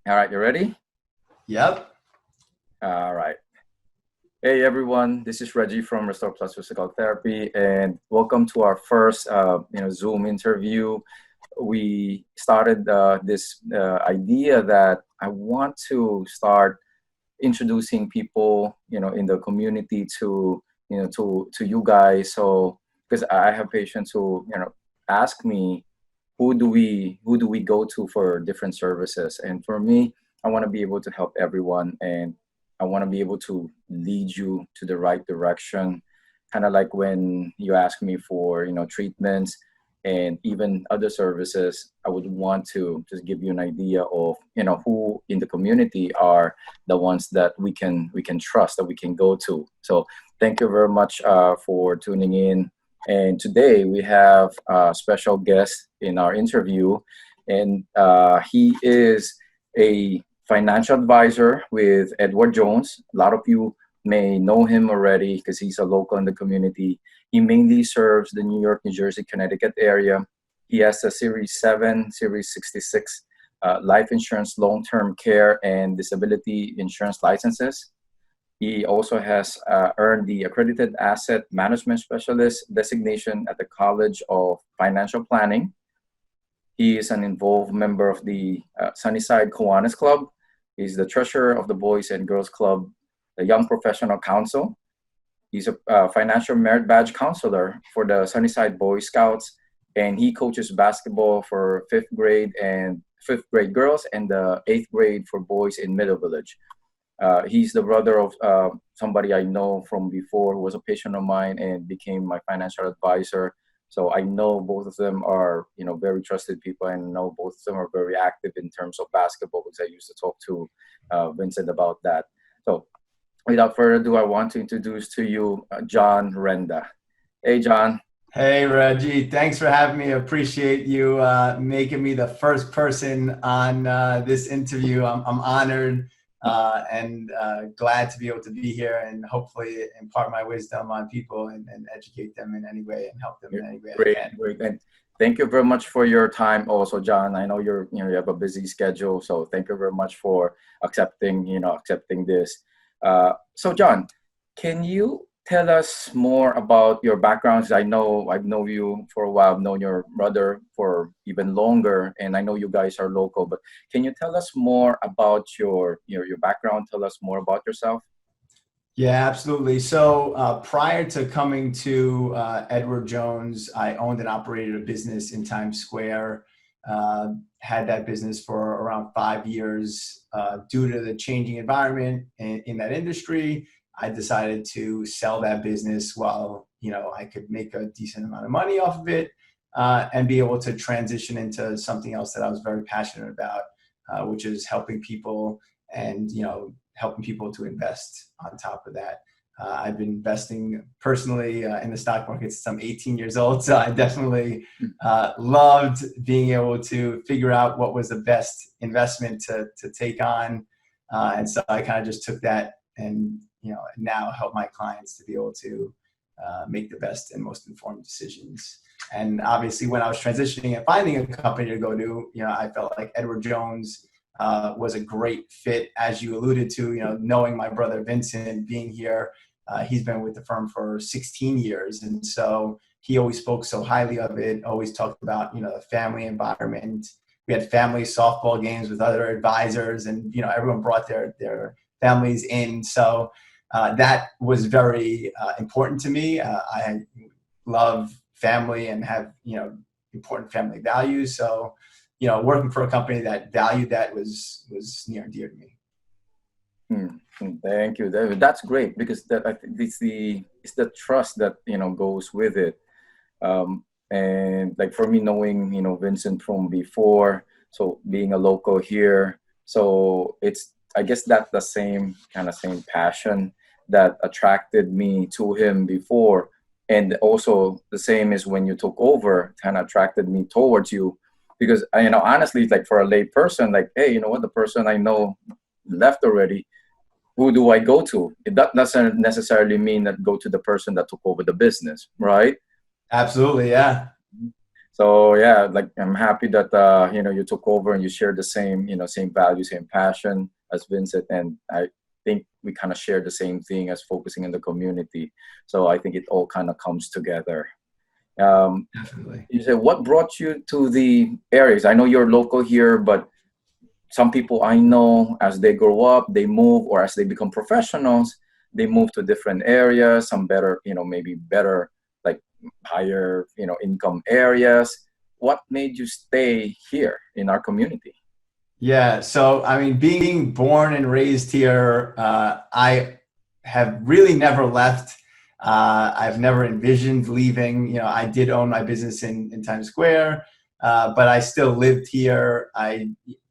All right, you ready? Yep. All right. Hey everyone, this is Reggie from Restore Plus Physical Therapy, and welcome to our first, Zoom interview. We started this idea that I want to start introducing people, in the community to you guys. So because I have patients who, ask me who do we go to for different services, and for me, I want to be able to help everyone, and I want to be able to lead you to the right direction, kind of like when you ask me for treatments and even other services. I would want to just give you an idea of who in the community are the ones that we can trust, that we can go to. So thank you very much for tuning in. And today we have a special guest in our interview, and he is a financial advisor with Edward Jones. A lot of you may know him already because he's a local in the community. He mainly serves the New York, New Jersey, Connecticut area. He has a Series 7, Series 66 life insurance, long-term care, and disability insurance licenses. He also has earned the Accredited Asset Management Specialist designation at the College of Financial Planning. He is an involved member of the Sunnyside Kiwanis Club. He's the treasurer of the Boys and Girls Club, the Young Professional Council. He's a financial merit badge counselor for the Sunnyside Boy Scouts, and he coaches basketball for fifth grade girls and the eighth grade for boys in Middle Village. He's the brother of somebody I know from before, who was a patient of mine and became my financial advisor. So I know both of them are, very trusted people, and know both of them are very active in terms of basketball, because I used to talk to Vincent about that. So without further ado, I want to introduce to you John Renda. Hey, John. Hey, Reggie. Thanks for having me. Appreciate you making me the first person on this interview. I'm honored and glad to be able to be here and hopefully impart my wisdom on people and educate them in any way and help them in any way I Great, can. great. And thank you very much for your time also, John. I know you have a busy schedule, so thank you very much for accepting this. So John, can you tell us more about your backgrounds? I've known you for a while. I've known your brother for even longer, and I know you guys are local, but can you tell us more about your background? Tell us more about yourself. Yeah, absolutely. So prior to coming to Edward Jones, I owned and operated a business in Times Square. Had that business for around 5 years. Due to the changing environment in that industry, I decided to sell that business while I could make a decent amount of money off of it and be able to transition into something else that I was very passionate about, which is helping people and helping people to invest on top of that. I've been investing personally in the stock market since I'm 18 years old. So I definitely loved being able to figure out what was the best investment to take on. And so I kind of just took that and, now help my clients to be able to make the best and most informed decisions. And obviously when I was transitioning and finding a company to go to, I felt like Edward Jones was a great fit, as you alluded to, knowing my brother Vincent being here. He's been with the firm for 16 years. And so he always spoke so highly of it, always talked about, the family environment. We had family softball games with other advisors, and, everyone brought their families in. So that was very important to me. I love family and have, important family values. So, working for a company that valued that was near and dear to me. Thank you. That's great, because that I think it's the trust that goes with it. And like for me, knowing Vincent from before, so being a local here, so it's, I guess, that's the same passion that attracted me to him before, and also the same is when you took over, kind of attracted me towards you, because honestly, like for a lay person, like, hey, you know what, the person I know left already, who do I go to? That doesn't necessarily mean that go to the person that took over the business, right? Absolutely. Yeah. So yeah, like I'm happy that you took over and you share the same same values, same passion as Vincent, and I think we kind of share the same thing as focusing in the community. So I think it all kind of comes together. Um, Definitely. you said what brought you to the areas? I know you're local here, but some people I know as they grow up, they move, or as they become professionals, they move to different areas, some better, maybe better, like higher, income areas. What made you stay here in our community? Yeah. So, I mean, being born and raised here, I have really never left. I've never envisioned leaving. I did own my business in Times Square, but I still lived here. I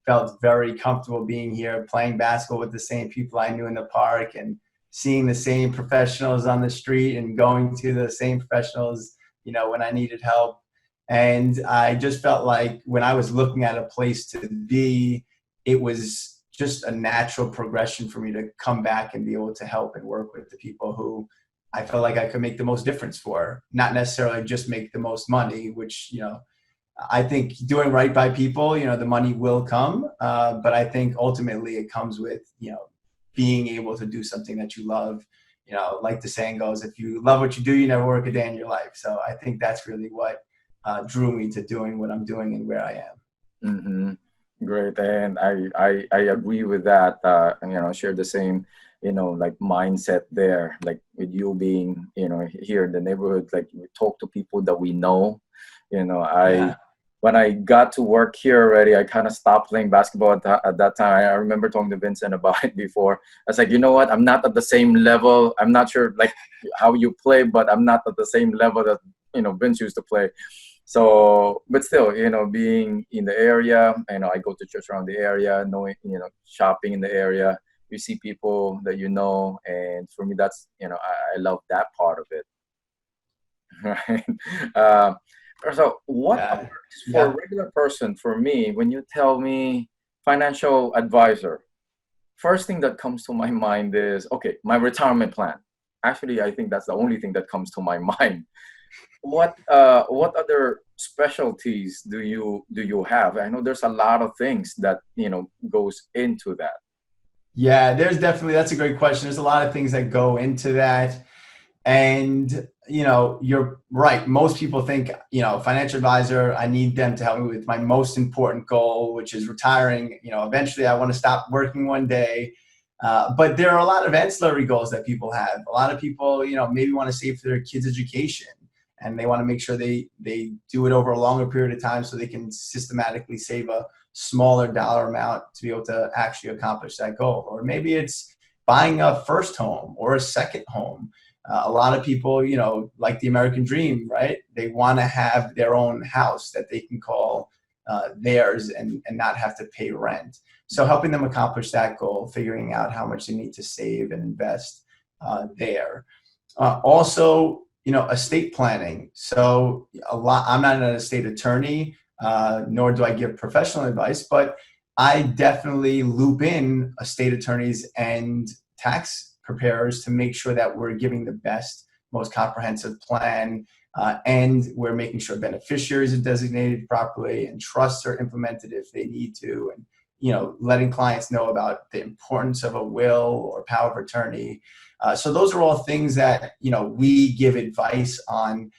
felt very comfortable being here, playing basketball with the same people I knew in the park and seeing the same professionals on the street and going to the same professionals, when I needed help. And I just felt like when I was looking at a place to be, it was just a natural progression for me to come back and be able to help and work with the people who I felt like I could make the most difference for, not necessarily just make the most money, which, I think doing right by people, the money will come. But I think ultimately it comes with, being able to do something that you love. Like the saying goes, if you love what you do, you never work a day in your life. So I think that's really what drew me to doing what I'm doing and where I am. Great, and I agree with that. Share the same, like mindset there. Like with you being, here in the neighborhood, like we talk to people that we know. I Yeah. when I got to work here already, I kind of stopped playing basketball at that time. I remember talking to Vincent about it before. I was like, you know what? I'm not at the same level. I'm not sure like how you play, but I'm not at the same level that Vince used to play. So, but still, being in the area, I go to church around the area, knowing, shopping in the area, you see people that and for me, that's, I love that part of it. Right. Uh, so what Yeah. works for a Yeah. regular person, for me, when you tell me financial advisor, first thing that comes to my mind is, okay, my retirement plan. Actually, I think that's the only thing that comes to my mind. What other specialties do you have? I know there's a lot of things that goes into that. Yeah, that's a great question. There's a lot of things that go into that. And, you're right. Most people think, financial advisor, I need them to help me with my most important goal, which is retiring. Eventually I want to stop working one day. But there are a lot of ancillary goals that people have. A lot of people, maybe want to save for their kids' education and they want to make sure they do it over a longer period of time so they can systematically save a smaller dollar amount to be able to actually accomplish that goal. Or maybe it's buying a first home or a second home. A lot of people, like the American dream, right? They want to have their own house that they can call theirs and not have to pay rent. So helping them accomplish that goal, figuring out how much they need to save and invest there. Also, estate planning. So I'm not an estate attorney, nor do I give professional advice, but I definitely loop in estate attorneys and tax preparers to make sure that we're giving the best, most comprehensive plan, and we're making sure beneficiaries are designated properly and trusts are implemented if they need to, and letting clients know about the importance of a will or power of attorney. So those are all things that we give advice on,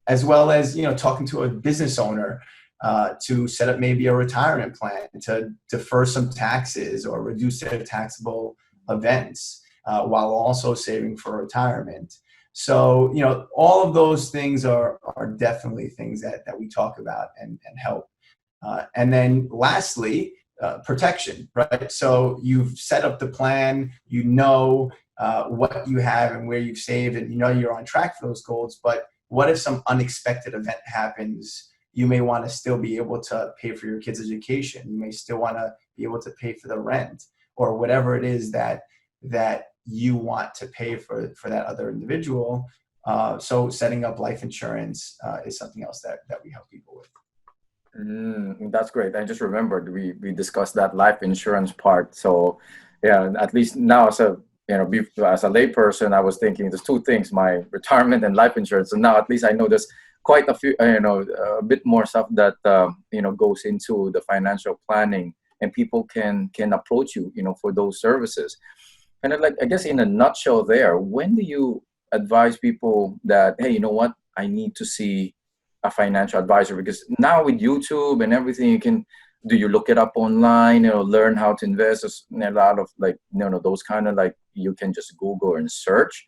as well as talking to a business owner to set up maybe a retirement plan to defer some taxes or reduce their taxable events while also saving for retirement. So all of those things are definitely things that we talk about and help. And then lastly, protection, right? So you've set up the plan, what you have and where you've saved, and you're on track for those goals. But what if some unexpected event happens? You may want to still be able to pay for your kids' education. You may still want to be able to pay for the rent or whatever it is that you want to pay for that other individual. So setting up life insurance is something else that we help people with. That's great. I just remembered we discussed that life insurance part. So yeah, at least now as a as a layperson, I was thinking there's two things: my retirement and life insurance. So now at least I know there's quite a few, a bit more stuff that goes into the financial planning, and people can approach you, for those services. And then, like, I guess in a nutshell, there, when do you advise people that, hey, you know what, I need to see a financial advisor? Because now with YouTube and everything, you can, do you look it up online, learn how to invest? There's a lot of, like, those kind of, like, you can just Google and search.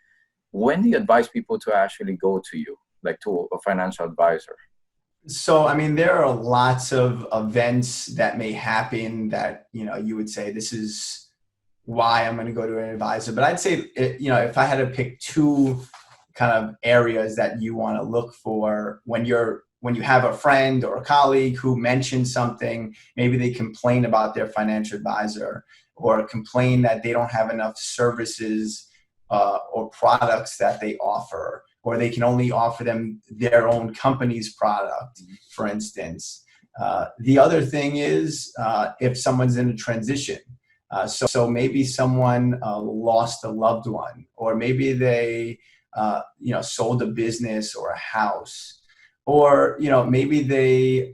When do you advise people to actually go to you, like to a financial advisor? So, I mean, there are lots of events that may happen that, you would say, this is why I'm going to go to an advisor. But I'd say, if I had to pick two kind of areas that you want to look for when you have a friend or a colleague who mentions something, maybe they complain about their financial advisor or complain that they don't have enough services or products that they offer, or they can only offer them their own company's product, for instance. The other thing is if someone's in a transition. So maybe someone lost a loved one, or maybe they sold a business or a house, or maybe they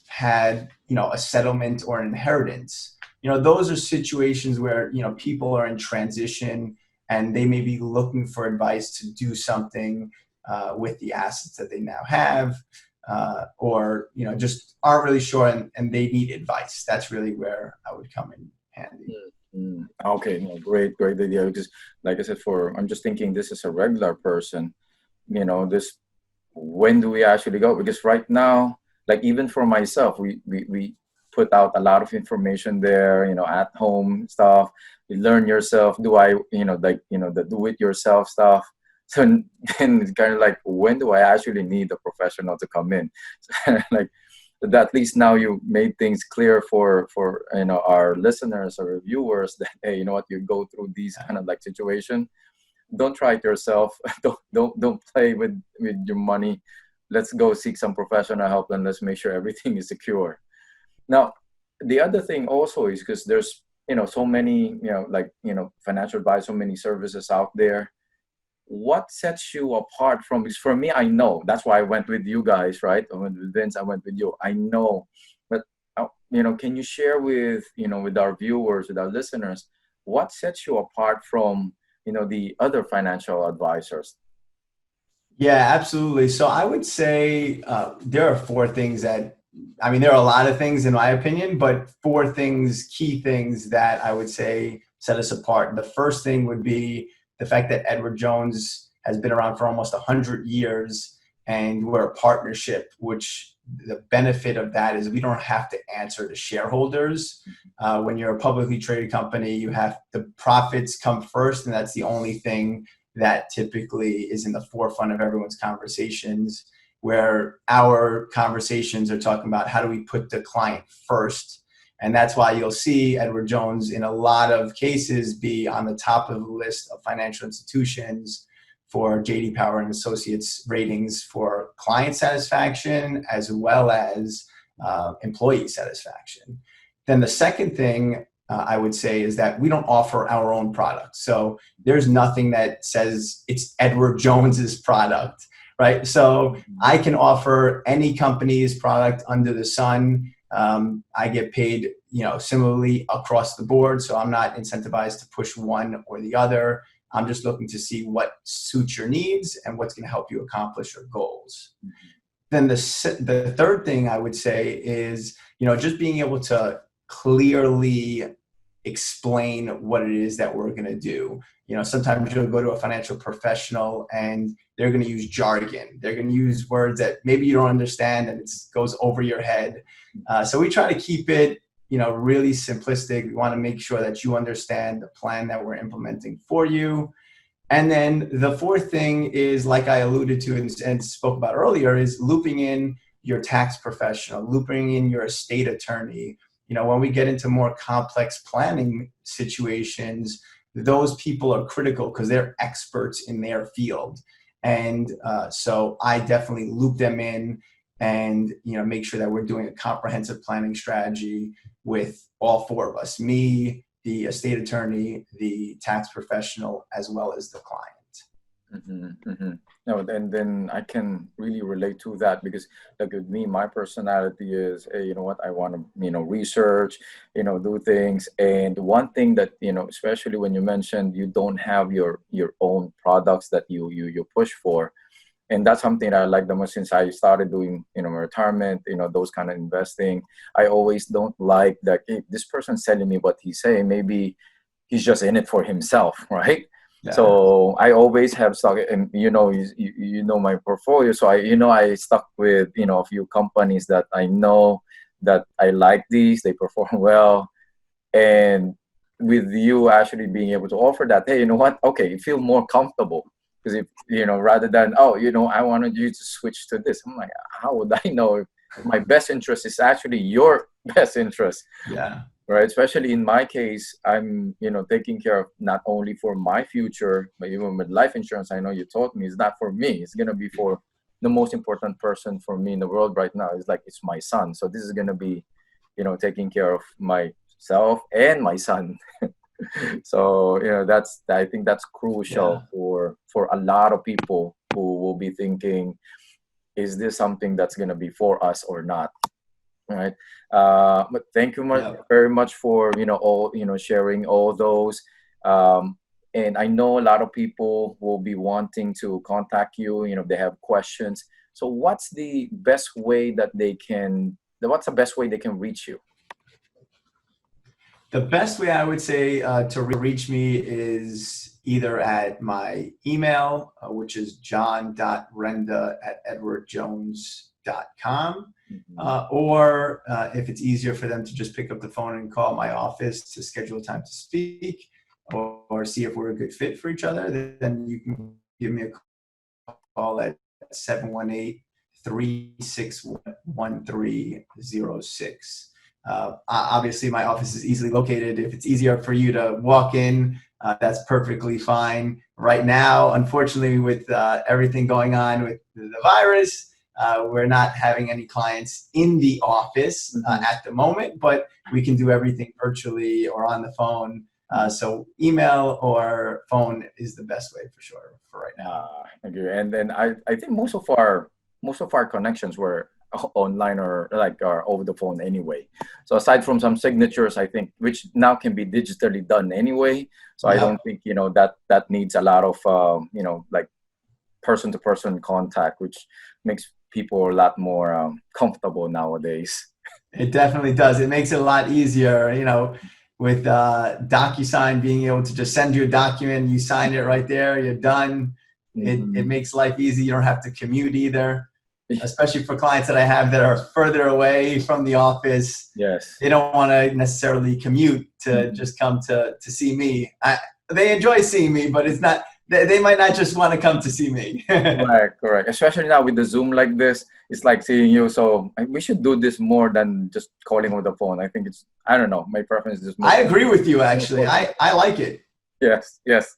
had a settlement or an inheritance. Those are situations where people are in transition and they may be looking for advice to do something with the assets that they now have, or just aren't really sure and they need advice. That's really where I would come in handy. Okay, no, great idea. Because, like I said, I'm just thinking, this is a regular person, this, when do we actually go? Because right now, like, even for myself, we put out a lot of information there, at home stuff. You learn yourself. Do I, the do it yourself stuff. So then it's kind of like, when do I actually need a professional to come in? Like, at least now you made things clear for our listeners or viewers that, hey, you know what, you go through these kind of, like, situation, don't try it yourself. don't play with your money. Let's go seek some professional help, and let's make sure everything is secure. Now, the other thing also is, because there's so many financial advice, so many services out there. What sets you apart from? Because for me, I know, that's why I went with you guys, right? I went with Vince, I went with you, I know. But can you share with with our viewers, with our listeners, what sets you apart from the other financial advisors? Yeah, absolutely. So I would say there are four things that, I mean, there are a lot of things in my opinion, but four things, key things that I would say set us apart. The first thing would be the fact that Edward Jones has been around for almost 100 years, and we're a partnership, which the benefit of that is we don't have to answer to shareholders. When you're a publicly traded company, you have the profits come first, and that's the only thing that typically is in the forefront of everyone's conversations, where our conversations are talking about how do we put the client first. And that's why you'll see Edward Jones in a lot of cases be on the top of the list of financial institutions for J.D. Power and Associates ratings for client satisfaction as well as employee satisfaction. Then the second thing I would say is that we don't offer our own product. So there's nothing that says it's Edward Jones's product, right? So I can offer any company's product under the sun. I get paid, similarly across the board. So I'm not incentivized to push one or the other. I'm just looking to see what suits your needs and what's going to help you accomplish your goals. Then the third thing I would say is, just being able to clearly explain what it is that we're going to do. Sometimes you'll go to a financial professional and they're going to use jargon. They're going to use words that maybe you don't understand and it goes over your head. So we try to keep it, really simplistic. We want to make sure that you understand the plan that we're implementing for you. And then the fourth thing is, like I alluded to and spoke about earlier, is looping in your tax professional, looping in your estate attorney. When we get into more complex planning situations, those people are critical because they're experts in their field. And so I definitely loop them in and, make sure that we're doing a comprehensive planning strategy with all four of us, me, the estate attorney, the tax professional, as well as the client. No, and then I can really relate to that because, like with me, my personality is, hey, you know what, I want to, research, do things. And one thing that, especially when you mentioned you don't have your own products that you push for, and that's something that I like the most since I started doing, my retirement, those kind of investing. I always don't like that, hey, this person's telling me what he's saying. Maybe he's just in it for himself, right? Yeah. So I always have stuck, and you know my portfolio. So I stuck with a few companies that I know that I like these. They perform well, and with you actually being able to offer that, hey, you know what? Okay, you feel more comfortable because if rather than, oh, I wanted you to switch to this. I'm like, how would I know if my best interest is actually your best interest? Yeah. Right, especially in my case, I'm taking care of not only for my future, but even with life insurance. I know you taught me it's not for me, it's going to be for the most important person for me in the world right now. It's my son, so this is going to be taking care of myself and my son. So that's, I think that's crucial Yeah. for a lot of people who will be thinking, is this something that's going to be for us or not? Right. But thank you Yeah. very much for all sharing all those. Um, and I know a lot of people will be wanting to contact you. If they have questions. So what's the best way that they can? What's the best way they can reach you? The best way I would say to reach me is either at my email, which is john.renda@edwardjones.com. Mhm. Or if it's easier for them to just pick up the phone and call my office to schedule a time to speak or see if we're a good fit for each other, then you can give me a call at 718-361-1306. Obviously, my office is easily located. If it's easier for you to walk in, that's perfectly fine. Right now, unfortunately, with everything going on with the virus, we're not having any clients in the office at the moment, but we can do everything virtually or on the phone. So email or phone is the best way for sure for right now. Agree. And then I think most of our connections were online or like are over the phone anyway. So aside from some signatures, I think which now can be digitally done anyway. So I don't Yep. think that needs a lot of like person to person contact, which makes people a lot more comfortable nowadays. It definitely does. It makes it a lot easier, with DocuSign being able to just send you a document, you sign it right there, you're done. It Mhm. makes life easy. You don't have to commute either, especially for clients that I have that are further away from the office. Yes. They don't want to necessarily commute to Mhm. just come to see me. They enjoy seeing me, but it's not. They might not just want to come to see me. Correct, correct. Especially now with the Zoom like this, it's like seeing you. So we should do this more than just calling over the phone. I think I don't know. My preference is I most agree with you. more Actually, closer. I like it. Yes, yes.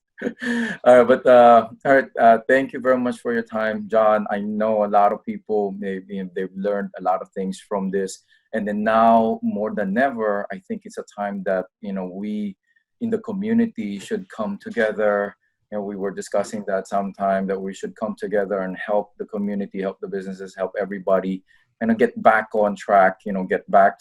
But all right. Thank you very much for your time, John. I know a lot of people they've learned a lot of things from this, and then now more than ever, I think it's a time that we in the community should come together. We were discussing that sometime that we should come together and help the community, help the businesses, help everybody, and get back on track. Get back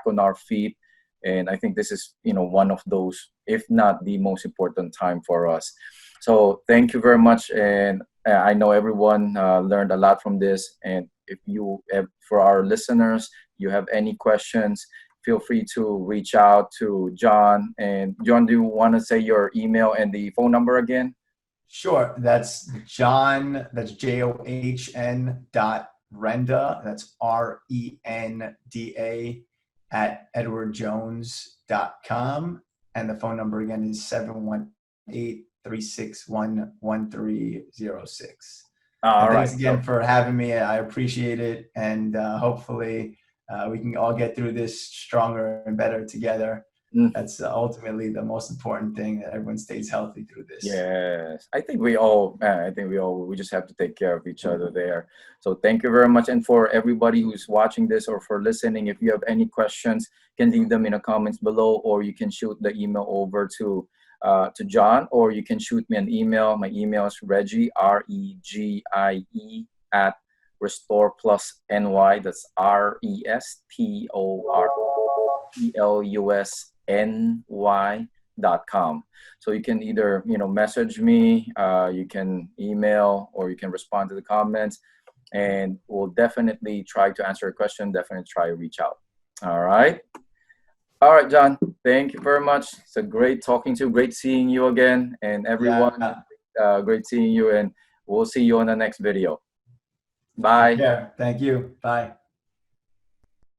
on our feet. And I think this is one of those, if not the most important time for us. So thank you very much, and I know everyone learned a lot from this. And if you have, for our listeners, you have any questions, feel free to reach out to John. And John, do you want to say your email and the phone number again? Sure. That's John, that's JOHN dot Renda, that's RENDA @edwardjones.com. And the phone number again is 718-361-1306. All And right. thanks So again for having me. I appreciate it. And hopefully we can all get through this stronger and better together. mm, That's ultimately the most important thing, that everyone stays healthy through this. yes, we just have to take care of each other there. So thank you very much. And for everybody who's watching this or for listening, if you have any questions, you can leave them in the comments below, or you can shoot the email over to to John, or you can shoot me an email. My email is Reggie, REGIE, at Restore Plus NY. That's RESTORPLUSNY.com. So you can either, message me, you can email, or you can respond to the comments, and we'll definitely try to answer a question. Definitely try to reach out. All right. All right, John. Thank you very much. It's a great talking to you. Great seeing you again, and everyone. Yeah. Great seeing you, and we'll see you on the next video. Bye. Yeah. Thank you. Bye.